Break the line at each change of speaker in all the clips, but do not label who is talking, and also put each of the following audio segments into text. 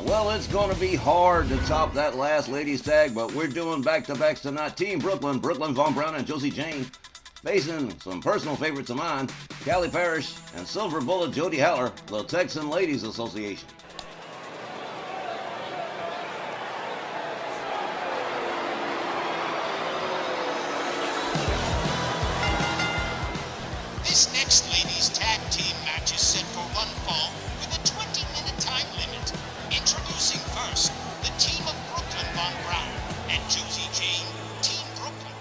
Well, it's going to be hard to top that last ladies tag, but we're doing back-to-backs tonight. Team Brooklyn, Brooklyn Von Braun and Josie Jane, facing some personal favorites of mine, Callie Parrish and Silver Bullet Jody Haller, the Texan Ladies Association.
This next ladies tag team match is set for one fall with a 20-minute time limit. Introducing first, the team of Brooklyn Von Braun and Josie Jane, Team Brooklyn.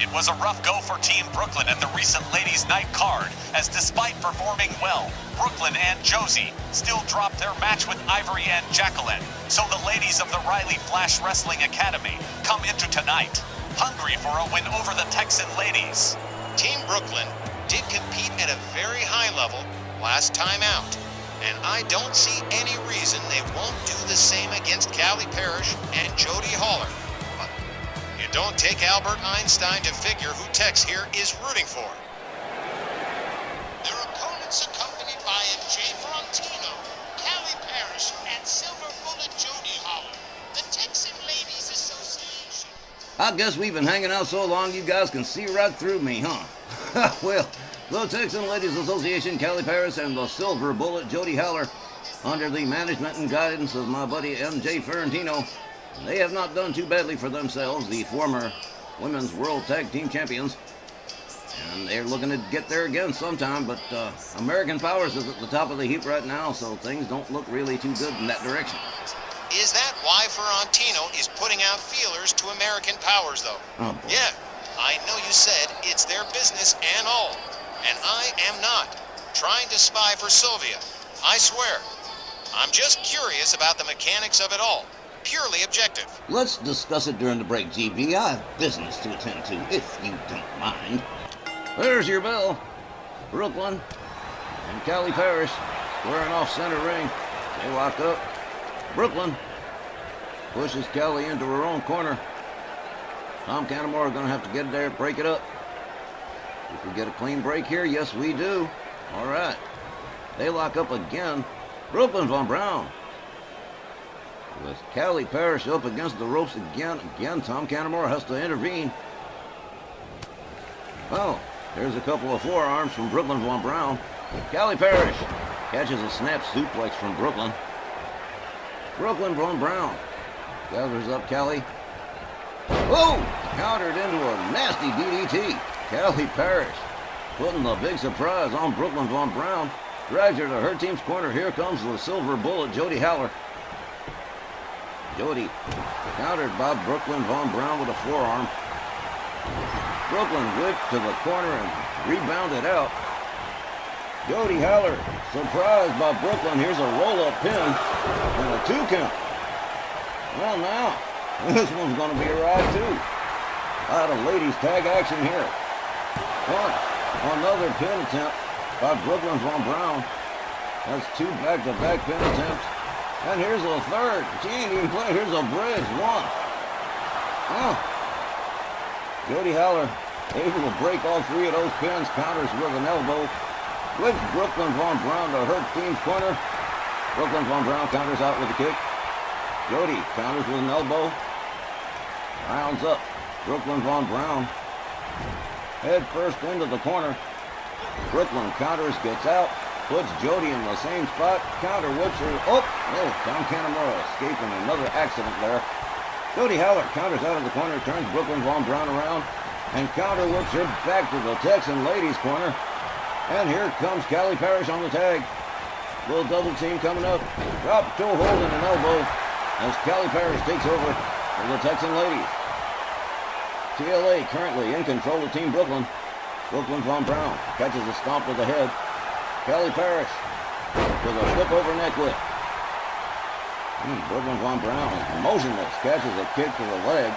It was a rough go for Team Brooklyn at the recent Ladies' Night card, as despite performing well, Brooklyn and Josie still dropped their match with Ivory and Jacqueline. So the ladies of the Riley Flash Wrestling Academy come into tonight, hungry for a win over the Texan ladies.
Team Brooklyn did compete at a very high level last time out, and I don't see any reason they won't do the same against Callie Parrish and Jody Haller. But you don't take Albert Einstein to figure who Tex here is rooting for. Their opponents accompanied by MJ Ferrantino, Callie Parrish, and Silver Bullet Jody Haller, the Texan Ladies Association.
I guess we've been hanging out so long you guys can see right through me, huh? Well, the Texan Ladies Association, Callie Parrish, and the Silver Bullet Jody Haller, under the management and guidance of my buddy MJ Ferrantino, they have not done too badly for themselves, the former Women's World Tag Team Champions. And they're looking to get there again sometime, but American Powers is at the top of the heap right now, so things don't look really too good in that direction.
Is that why Ferrantino is putting out feelers to American Powers, though?
Oh.
Yeah, I know you said it's their business and all, and I am not trying to spy for Sylvia. I swear. I'm just curious about the mechanics of it all. Purely objective.
Let's discuss it during the break, GB. I have business to attend to, if you don't mind. There's your bell. Brooklyn and Callie Parrish squaring off center ring. They lock up. Brooklyn pushes Callie into her own corner. Tom Canamore going to have to get there, break it up. If we get a clean break here, yes we do. All right. They lock up again. Brooklyn Von Braun with Callie Parrish up against the ropes again. Again, Tom Canamore has to intervene. Oh, there's a couple of forearms from Brooklyn Von Braun. Callie Parrish catches a snap suplex from Brooklyn. Brooklyn Von Braun gathers up Callie. Oh! Countered into a nasty DDT. Callie Parrish putting the big surprise on Brooklyn Von Braun. Drags her to her team's corner. Here comes the Silver Bullet, Jody Haller. Jody countered by Brooklyn Von Braun with a forearm. Brooklyn whipped to the corner and rebounded out. Jody Haller surprised by Brooklyn. Here's a roll-up pin and a 2 count. Well, now, this one's going to be a ride, too. A lot of ladies tag action here. Another pin attempt by Brooklyn Von Braun. That's 2 back-to-back pin attempts. And here's a third. She ain't even playing. Here's a bridge. 1. Jody Haller able to break all 3 of those pins. Counters with an elbow. Whips Brooklyn Von Braun to her team's corner. Brooklyn Von Braun counters out with a kick. Jody counters with an elbow. Rounds up. Brooklyn Von Braun head first into the corner. Brooklyn counters, gets out, puts Jody in the same spot. Counter whips her. Oh, Tom Canamore escaping another accident there. Jody Haller counters out of the corner, turns Brooklyn Von Braun around, and counter whips her back to the Texan ladies' corner. And here comes Callie Parrish on the tag. Little double team coming up. Drop toe hold and an elbow as Callie Parrish takes over for the Texan ladies. TLA currently in control of Team Brooklyn. Brooklyn Von Braun catches a stomp to the head. Callie Parrish with a flip over neck whip. Brooklyn Von Braun motionless, catches a kick to the leg.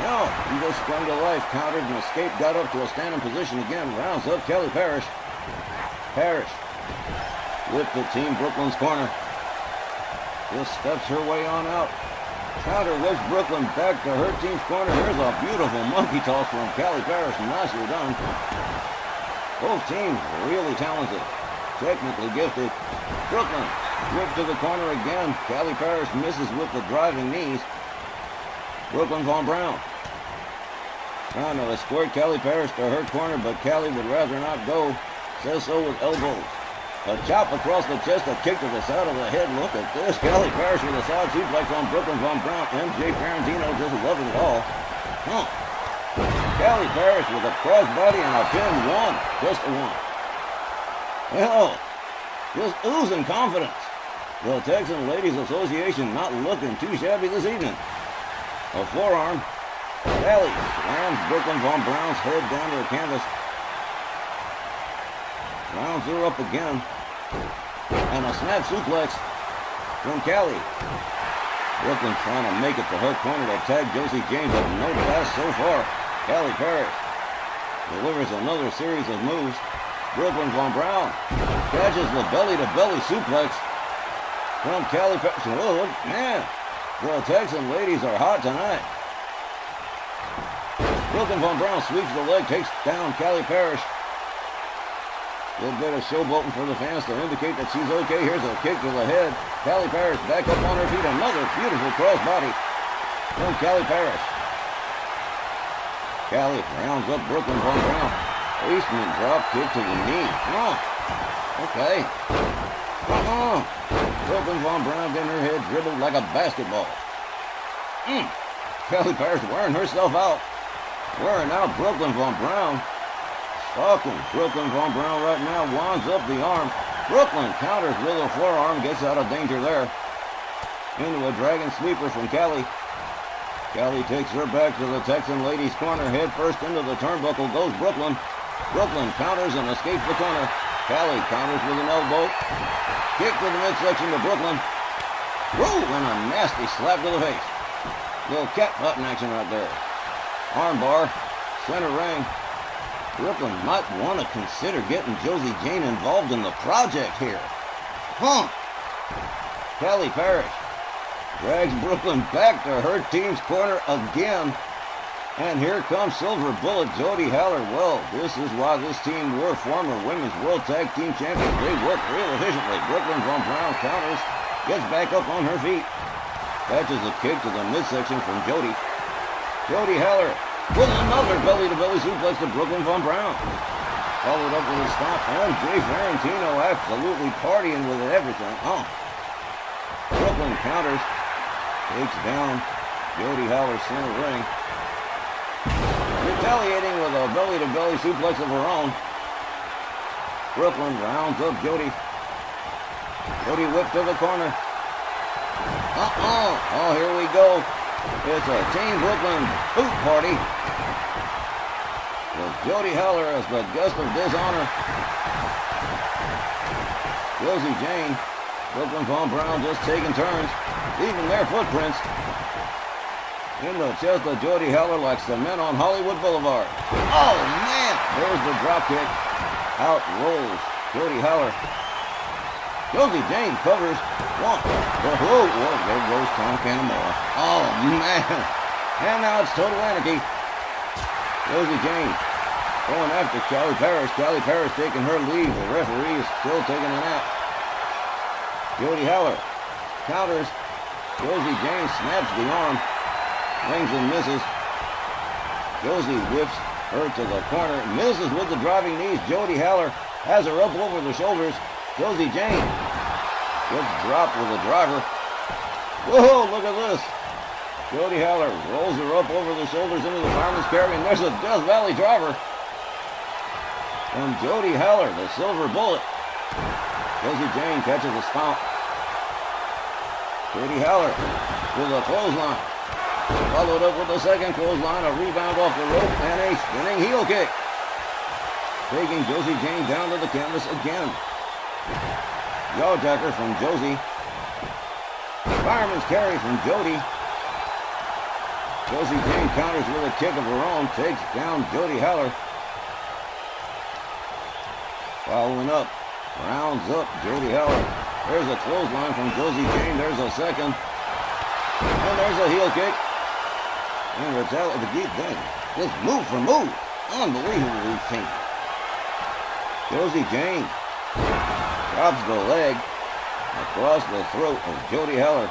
No, he just sprung to life, countered and escaped, got up to a standing position again, rounds up Callie Parrish. Parrish with the Team Brooklyn's corner. Just steps her way on out. Counter whips Brooklyn back to her team's corner. Here's a beautiful monkey toss from Callie Parrish. Nicely done. Both teams really talented, technically gifted. Brooklyn Whip to the corner again. Callie Parrish misses with the driving knees. Brooklyn Von Brown trying to escort Callie Parrish to her corner, but Callie would rather not go. Says so with elbows. A chop across the chest, a kick to the side of the head. Look at this. Callie Parrish with a side suplex on Brooklyn Von Brown. MJ Ferrantino just loving it all. Callie Parrish with a crossbody and a pin. One. Just a one. Hell, just oozing confidence. The Texan Ladies Association not looking too shabby this evening. A forearm. Callie slams Brooklyn Von Brown's head down to the canvas. Rounds her up again. And a snap suplex from Callie. Brooklyn trying to make it to her corner to tag Josie Jane, but no pass so far. Callie Parrish delivers another series of moves. Brooklyn Von Brown catches the belly-to-belly suplex from Callie Parrish. Oh, man, the Texan ladies are hot tonight. Brooklyn Von Brown sweeps the leg, takes down Callie Parrish. A little bit of showboating for the fans to indicate that she's okay. Here's a kick to the head. Callie Parrish back up on her feet. Another beautiful crossbody from Callie Parrish. Callie rounds up Brooklyn Von Brown. Basement drop kick to the knee. Okay. Brooklyn Von Brown getting her head dribbled like a basketball. Callie Parrish wearing herself out. Wearing out Brooklyn Von Brown. Stalking Brooklyn Von Brown right now. Winds up the arm. Brooklyn counters with a forearm. Gets out of danger there. Into a dragon sweeper from Callie. Callie takes her back to the Texan ladies' corner. Head first into the turnbuckle goes Brooklyn. Brooklyn counters and escapes the corner. Callie counters with an elbow. Kick to the midsection to Brooklyn. Woo! And a nasty slap to the face. Little cat button action right there. Armbar. Center ring. Brooklyn might want to consider getting Josie Jane involved in the project here. Callie Parrish drags Brooklyn back to her team's corner again. And here comes Silver Bullet Jody Haller. Well, this is why this team were former Women's World Tag Team Champions. They work real efficiently. Brooklyn Von Brown counters, gets back up on her feet. Catches a kick to the midsection from Jody. Jody Haller with another belly-to-belly suplex to Brooklyn Von Brown. Followed up with a stomp. MJ Ferrantino absolutely partying with everything. Brooklyn counters. Takes down Jody Haller center ring. Retaliating with a belly-to-belly suplex of her own. Brooklyn rounds up Jody. Jody whipped to the corner. Oh, here we go. It's a Team Brooklyn boot party. With Jody Haller as the guest of dishonor. Josie Jane, Brooklyn Von Brown just taking turns, leaving their footprints in the chest of Jody Haller like cement on Hollywood Boulevard. Oh, man! There's the drop kick. Out rolls Jody Haller. Josie Jane covers. One. Whoa, there goes Tom Canamora. Oh, man. And now it's total anarchy. Josie Jane going after Callie Parrish. Callie Parrish taking her lead. The referee is still taking a nap. Jody Haller counters. Josie Jane snaps the arm. Rings and misses. Josie whips her to the corner. Misses with the driving knees. Jody Haller has her up over the shoulders. Josie Jane gets dropped with a driver. Whoa, look at this. Jody Haller rolls her up over the shoulders into the fireman's carry, and there's a Death Valley driver. From Jody Haller, the Silver Bullet. Josie Jane catches a stomp. Jody Haller with a clothesline. Followed up with a second clothesline, a rebound off the rope, and a spinning heel kick. Taking Josie Jane down to the canvas again. Jawjacker from Josie. Fireman's carry from Jody. Josie Jane counters with a kick of her own. Takes down Jody Haller. Following up. Rounds up Jody Haller. There's a clothesline from Josie Jane. There's a second. And there's a heel kick. And retaliate again. Just move for move. Unbelievable routine. Josie Jane drops the leg. across the throat of Jody Heller.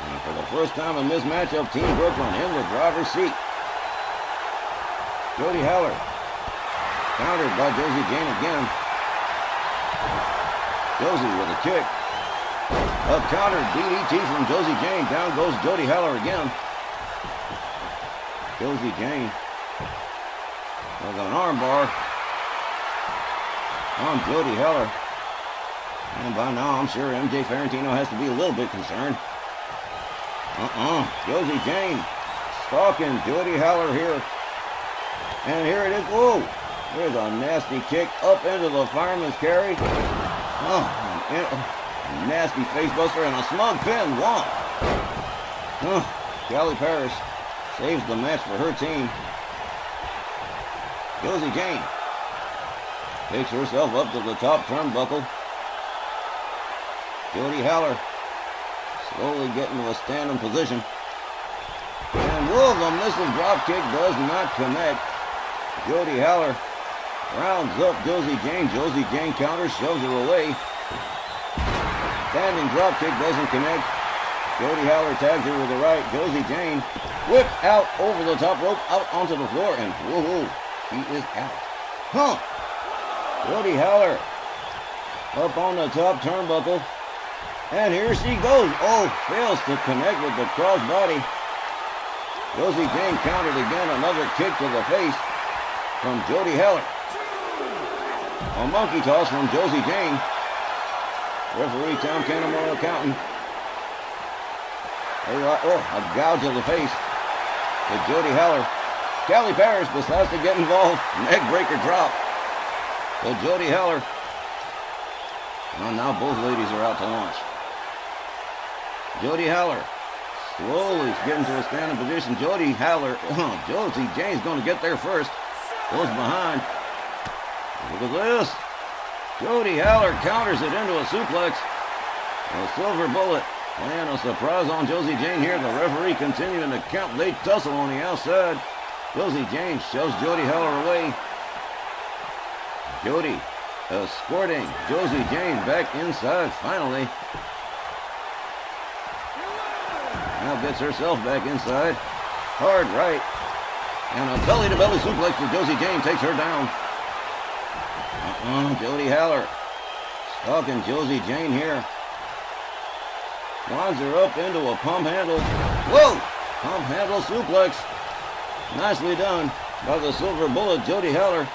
And for the first time in this matchup, Team Brooklyn in the driver's seat. Jody Heller countered by Josie Jane again. Josie with a kick. A counter DDT from Josie Jane. Down goes Jody Heller again. Josie Jane with an armbar on Jody Heller. And by now, I'm sure MJ Ferrantino has to be a little bit concerned. Josie Jane stalking Jody Heller here. And here it is. Whoa! There's a nasty kick up into the fireman's carry. Nasty facebuster and a snug pin. One. Callie Parrish saves the match for her team. Josie Jane takes herself up to the top turnbuckle. Jody Heller slowly getting to a standing position. And whoa, the missile drop kick does not connect. Jody Heller rounds up Josie Jane. Josie Jane counters, shoves her away. Standing drop kick doesn't connect. Jody Heller tags her with the right. Josie Jane whipped out over the top rope, out onto the floor, and whoa, she is out. Jody Heller up on the top turnbuckle. And here she goes. Oh, fails to connect with the crossbody. Josie Jane countered again. Another kick to the face from Jody Heller. A monkey toss from Josie Jane. Referee Tom Canamora counting. A gouge to the face to Jody Heller. Callie Parrish decides to get involved. Neck breaker drop to Jody Heller. Well, now both ladies are out to lunch. Jody Heller slowly getting to a standing position. Jody Heller, Josie Jane's going to get there first. Goes behind. Look at this. Jody Heller counters it into a suplex. A silver bullet. And a surprise on Josie Jane here. The referee continuing to count. They tussle on the outside. Josie Jane shoves Jody Heller away. Jody escorting Josie Jane back inside finally. Now gets herself back inside. Hard right. And a belly-to-belly suplex to Josie Jane takes her down. Jody Heller stalking Josie Jane here. Winds her up into a pump handle. Whoa! Pump handle suplex. Nicely done by the silver bullet. Jody Heller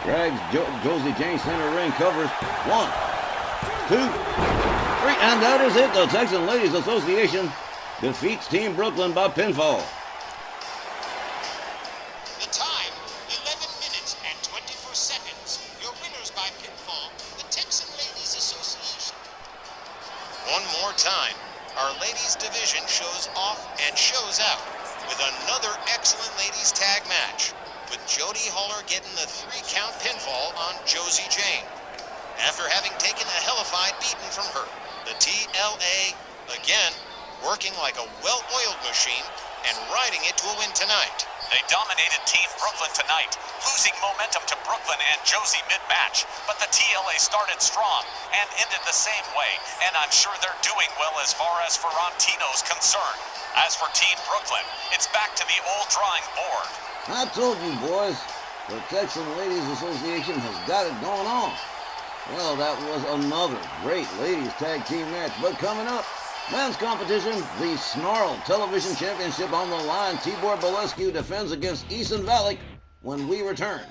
drags Josie Jane center ring, covers. 1, 2, 3, and that is it. The Texan Ladies Association defeats Team Brooklyn by pinfall.
The time, 11 minutes and 24 seconds. Your winners by pinfall, the Texan Ladies Association. One more time, our ladies division shows off and shows out with another excellent ladies tag match, with Jody Heller getting the 3-count pinfall on Josie Jane. After having taken a hellified beating from her, the TLA, again, working like a well-oiled machine and riding it to a win tonight.
They dominated Team Brooklyn tonight, losing momentum to Brooklyn and Josie mid-match, but the TLA started strong and ended the same way, and I'm sure they're doing well as far as Ferrantino's concerned. As for Team Brooklyn, it's back to the old drawing board.
I told you, boys, the Texan Ladies Association has got it going on. Well, that was another great ladies tag team match, but coming up, men's competition, the Snarl Television Championship on the line. Tibor Bolescu defends against Eason Valek when we return.